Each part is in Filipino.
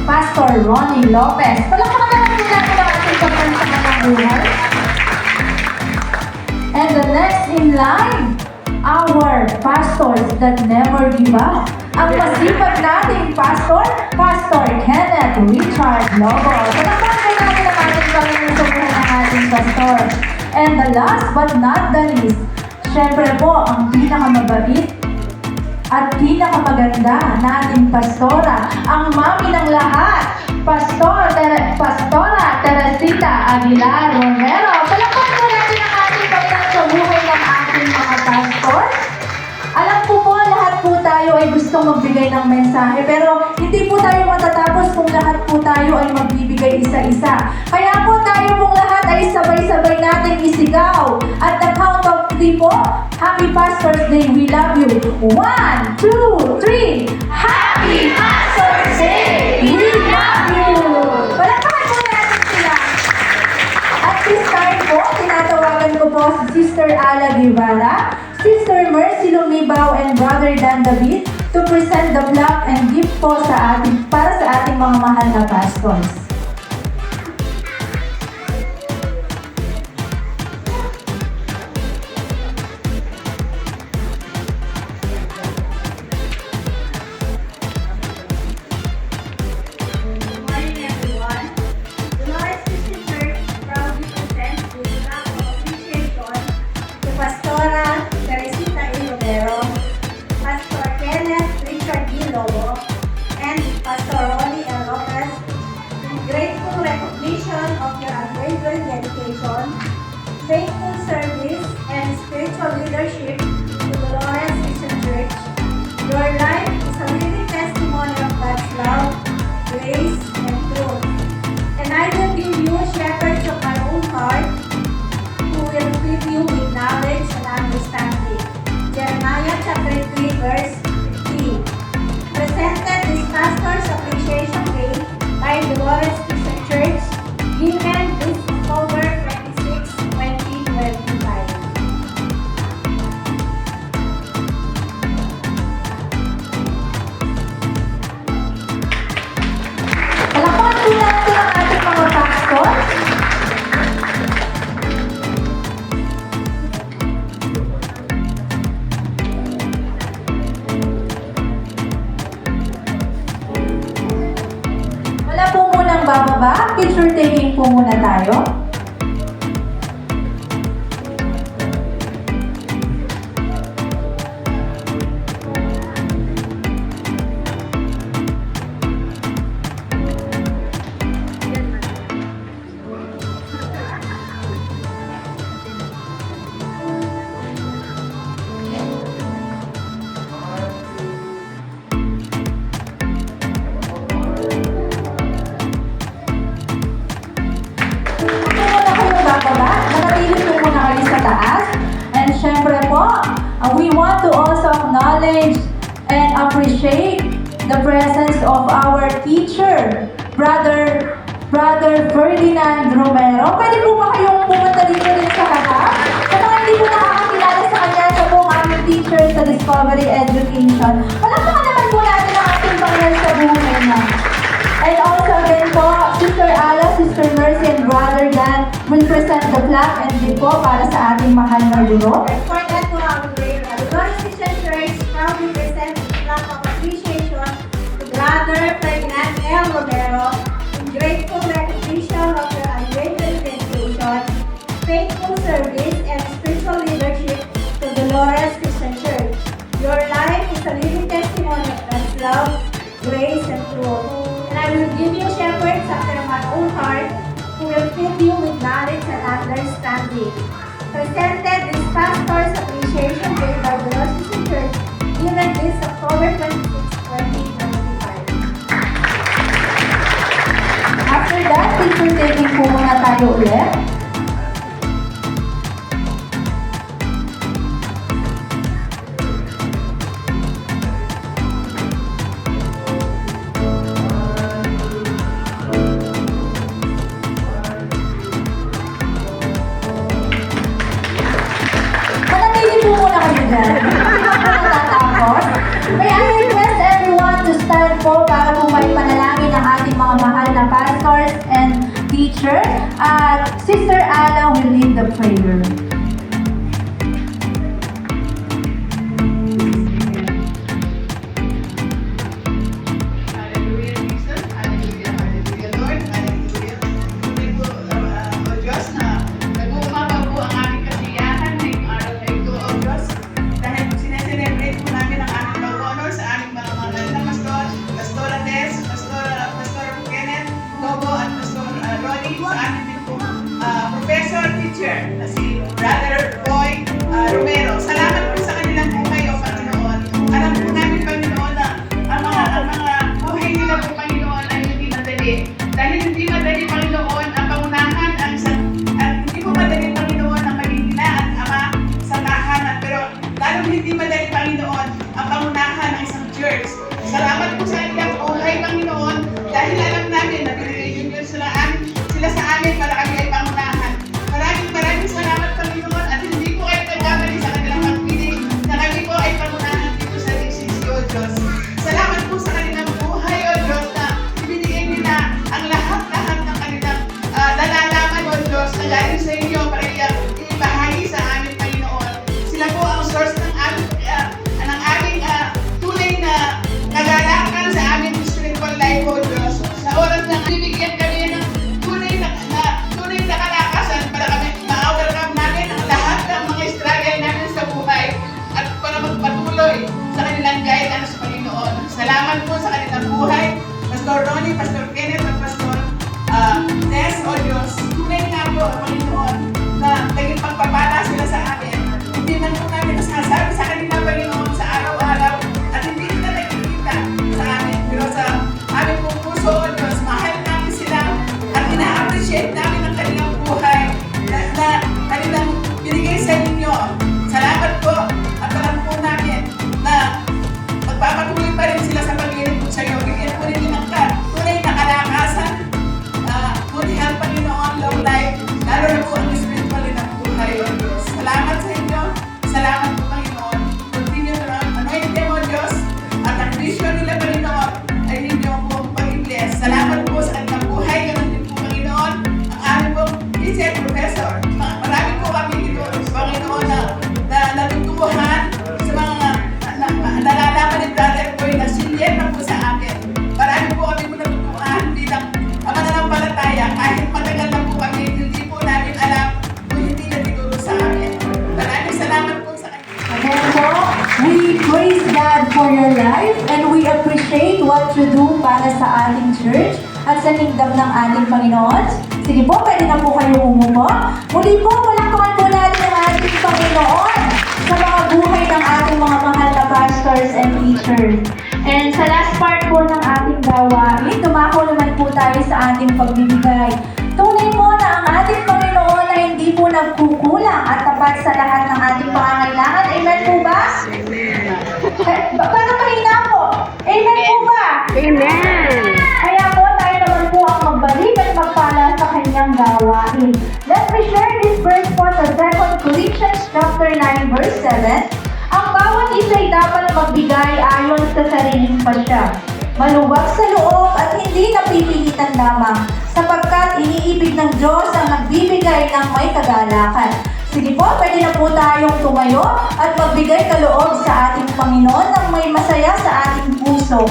Pastor Ronnie Lopez. Palakpakan naman po natin ang ating pagkansahan ng buhay. And the next in line, our pastors that never give up. Ang masipag nating pastor, Pastor Kenneth Richard Lobo. Palakpakan po natin ang ating pagkansahan ng ating pastor. And the last but not the least, syempre po, ang pinakamabait at pinakamaganda nating pastora, ang mami ng lahat, Pastora Teresita Aguilar Romero. Palakpakan po natin ang ating pagkakas sa buhay ng ating mga pastor. Alam ko po, lahat po tayo ay gustong magbigay ng mensahe, pero hindi po tayo matatapos kung lahat po tayo ay magbibigay isa-isa. Kaya po tayo pong lahat ay sabay-sabay natin isigaw. At the count of 3 po, Happy Pastor's Day, we love you. 1, 2, 3, Happy Pastor's Day, we love you! Palakpakan po natin sila. At this time po, tinatawagan ko po si Sister Ala Guevara, Sister Mercy Lumibao, and Brother Dan David to present the plaque and gift po para sa ating mga mahal na pastors. Pastora Teresita A. Romero, Pastor Kenneth Richard D. Lobo, and Pastor Ronnie L. Lopez, in grateful recognition of your unwavering dedication, faithful service, and spiritual leadership to the Dolores Christian Church. Your life is a living testimony of God's love, grace, and truth. And I will give you shepherds of my own heart, who will equip you with knowledge and understanding. Jeremiah chapter 3 verse 15. Presented this Pastor's Appreciation Day by Dolores Christian Church, given this October 26, 2025. Palakpakan po natin ang ating mga pastor. Wala po munang bababa. Picture taking po muna tayo. Manatili po muna kayo sa taas. And syempre po, we want to also acknowledge and appreciate the presence of our teacher, Brother Ferdinand Romero. Pwede po ba kayong pumunta dito rin sa harap? Sa mga hindi po nakakakilala sa kanya, siya po ang aming teacher sa Discovery Education. Palakpakan naman po natin ang ating Panginoon sa buhay niya. And also again po, Sister Ala, Sister Mercy, and Brother Dan will present the plaque and gift po para sa ating mahal na guro. For that po, our Dolores Christian Church proudly presents the plaque of appreciation to Brother Ferdinand L. Romero in grateful recognition of your unwavering dedication, faithful service, and spiritual leadership to Dolores Christian Church. Your life is a living testimony of God's love, grace, and truth. And I will give you shepherds after my own heart, who will fill you with knowledge and understanding. Presented this Pastor's Appreciation Day by the Dolores Christian Church, given this October 26, 2025. After that, picture taking po muna tayo ulit. May I request everyone to stand po para po may panalangin ang ating mga teacher. At Sister Anna will lead the prayer. Hallelujah, Jesus. Hallelujah, hallelujah, Lord. Hallelujah. Thank po, O Diyos, na nag-uumaga po ang aming kasiyahan ngayong araw na ito, O Diyos. Dahil sineselebrate po namin ang aming pag-honor sa aming mga na pastor, Pastora Tess, Pastor Kenneth, Lobo, at Pastor Ronnie, sa aming din po professor, teacher, na si Brother Roy Romero. Salamat po sa kanilang buhay, O Panginoon. Alam po namin, Panginoon, na ang mga buhay nila po, Panginoon, ay hindi madali. Dahil hindi madali, Panginoon, ang pangunahan, hindi po madali, Panginoon, ang maging ina at ama sa tahanan. Pero lalong hindi madali, Panginoon, ang pangunahan ng isang church. Salamat po sa ilang buhay, Panginoon, dahil alam namin na pinili niyo sila sa amin para kami ay pangunahan. Maraming salamat, Panginoon, at hindi po kayo nagkamali sa kanilang pagpiling na kami po ay pangunahan dito sa DCC, O Diyos. Salamat po sa kanilang buhay, O Diyos, na ibinigay nila ang lahat-lahat ng kanilang nalalaman, O Diyos, na galing sa inyo para ibahagi sa amin, Panginoon. Sila po ang source ng aming tunay na kagalakan sa aming spiritual life, O Diyos. Sa oras na bibigyan kami ng tunay na kalakasan para kami ma-overcome namin ang lahat ng mga struggle namin sa buhay at para magpatuloy sa kanilang guidance sa Panginoon. Salamat po sa kanilang buhay, Pastor Ronnie, Pastor Kenneth, at Pastor Tess, O Diyos. Tunay nga po, Panginoon, na naging pagpapala sila sa amin. Hindi man po namin nasasabi sa kanila, Panginoon, sa araw-araw at hindi nila nakikita sa amin. Pero sa aming pong puso, O Diyos, mahal namin sila at ina-appreciate namin ang kanilang buhay na kanilang binigay sa inyo. Salamat po at alam po namin na magpapatuloy pa rin sila sa paglilingkod sa iyo. Bigyan po rin ng tunay na kalakasan, good health, Panginoon, long life, lalo na po ang spiritual ng buhay, O Diyos. Salamat sa inyo. Salamat po, Panginoon. Continue to anoint them, O Diyos, at ang vision nila, Panginoon, ay ninyo po pag-bless. Salamat po sa kanilang buhay. Ganun din po, Panginoon, ang aming pong teacher, professor. Marami po kami dito, Panginoon, na natutuhan sa mga nalalaman ni Brother Boy na sinyer na po sa akin. Marami po kami natutuhan bilang mananampalataya. Kahit matagal na po kami, hindi po namin alam kung hindi natuturo sa amin. Maraming salamat po sa kanya. Again po, we praise God for your life and we appreciate what you do para sa ating church at sa kingdom ng ating Panginoon. Sige po, pwede na po kayo umupo. Muli po, palakpakan po natin ang ating Panginoon sa mga buhay ng ating mga mahal na pastors and teachers. And sa last part po ng ating gawain, dumako naman po tayo sa ating pagbibigay. Tunay mo na ang ating Panginoon na hindi po nagkukulang at tapat sa lahat ng ating pangangailangan. Amen po ba? Paano mahina po? Amen po ba? Amen. Kaya po tayo naman po ang magbalik at magpala sa kanyang gawain. Let me share this verse po sa 2 Corinthians chapter 9 verse 7. Ang bawat isa'y dapat magbigay ayon sa sariling pasya. Maluwag sa loob at hindi napipilitan lamang, sapagkat iniibig ng Diyos ang nagbibigay ng may kagalakan. Sige po, pwede na po tayong tumayo at magbigay kaloob sa ating Panginoon ng may masaya sa ating puso.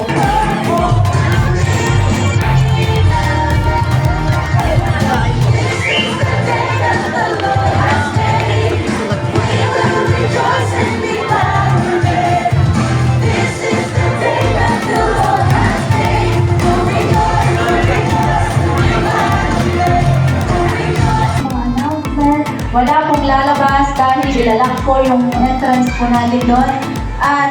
Wala pong lalabas dahil ilalak po yung entrance po natin doon. At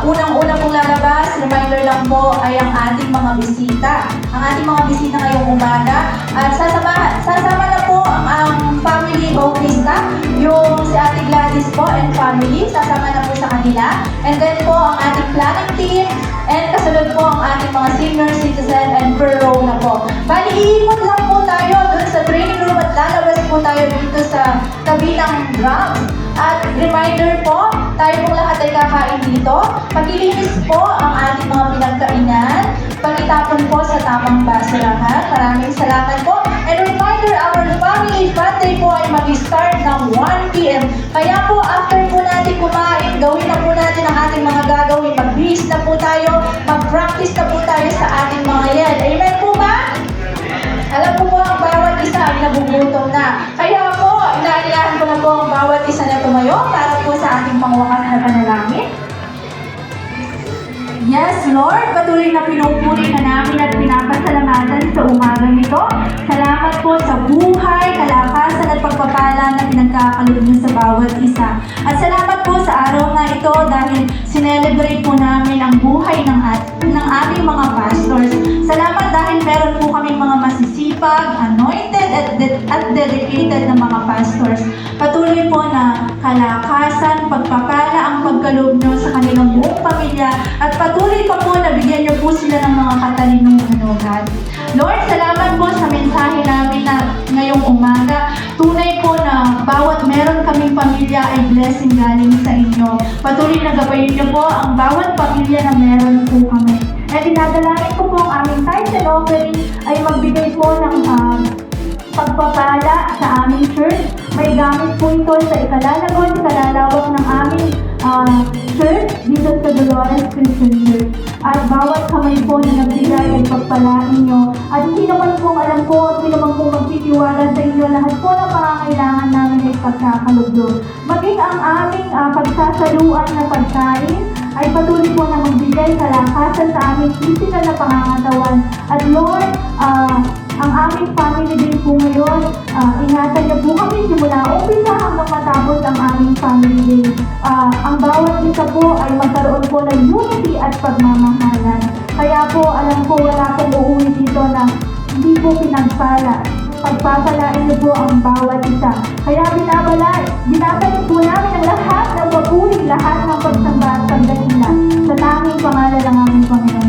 unang-una pong lalabas, reminder lang po ay ang ating mga bisita. Ang ating mga bisita ngayong umaga. At sasama na po ang family Bautista, yung si Ate Gladys po and family, sasama na po sa kanila. And then po ang ating planning team, and kasunod po ang ating mga senior citizen and per row na po. Bali, iikot lang po tayo doon sa training room at lalabas po tayo dito sa tabi ng drums. At reminder po, tayo pong lahat ay kakain dito. Paglilinis po ang ating mga pinagkainan. pag-itapon po sa tamang basurahan. Maraming salamat po. And reminder, our family fun day po ay mag-start ng 1 p.m. Kaya po, after po natin kumain, gawin na po natin ang ating mga gagawin. Magbihis na po tayo, mag-practice na po tayo sa ating mga yan. Amen po ba? Alam ko po ang bawat isa ay nagugutom na. Kaya po, inaalihan ko na po ang bawat isa na tumayo para po sa ating pangwakas na panalangin. Yes, Lord, patuloy na pinupuri ka namin at pinapasalamatan sa umagang ito. Salamat po sa buhay, kalakasan at pagpapala na pinagkakaloob niyo sa bawat isa. At salamat po sa araw na ito dahil sinelebrate po namin ang buhay ng aming mga pastors. Salamat dahil meron po kaming mga masisipag, anointed at dedicated na mga pastors. Patuloy po na kalakasan, pagpapala ang pagkaloob niyo sa kanilang buong pamilya at patuloy pa po na bigyan niyo po sila ng mga katalinong hanunan. Lord, salamat po sa mensahe namin na ngayong umaga. Tunay po na bawat meron kaming pamilya ay blessing galing sa inyo. Patuloy na gabayin niyo po ang bawat pamilya na meron po kami. At dinadalangin ko po ang aming tithes and offering ay magbigay po ng pagpapala sa aming church. May gamit po ito sa ikalalagon, sa lalawak ng aming church dito sa Dolores Christian Church. At bawat kamay po na nagbigay ay pagpalain nyo. At hindi naman po alam po, hindi naman po magtitiwala sa inyo. Lahat po ng pangangailangan namin ay pagkakalugdo. Maging ang aming pagsasaluan na pagkain ay patuloy po na magbigay kalakasan sa aming physical na pangangatawan. At Lord, ang aming family din po ngayon, ingatan niyo po kami simula umpisa hanggang matapos ang aming family day. Ang bawat isa po ay magkaroon po ng unity at pagmamahalan. Kaya po, alam ko wala pong uuwi dito na hindi po pinagpala. Pagpapalain niyo po ang bawat isa. Kaya binabalik po namin ang lahat ng papuri, lahat ng pagsamba at pagdahilan sa tanging pangalan ng aming Panginoon